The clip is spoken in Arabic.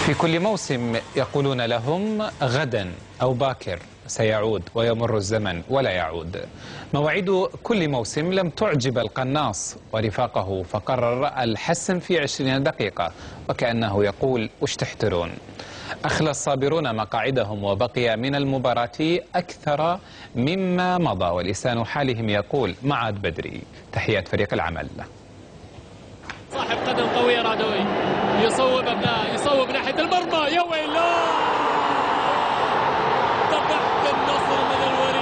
في كل موسم يقولون لهم غدا أو باكر سيعود، ويمر الزمن ولا يعود. مواعيد كل موسم لم تعجب القناص ورفاقه، فقرر الحسم في 20 دقيقة، وكأنه يقول: وش تحترون؟ أخلى الصابرون مقاعدهم، وبقي من المباراة أكثر مما مضى، ولسان حالهم يقول: ما عاد بدري. تحيات فريق العمل. صاحب قدم قوية رادوي يصوب ناحية المرمى، يا ويلاه! ذبح النصر من الوجه.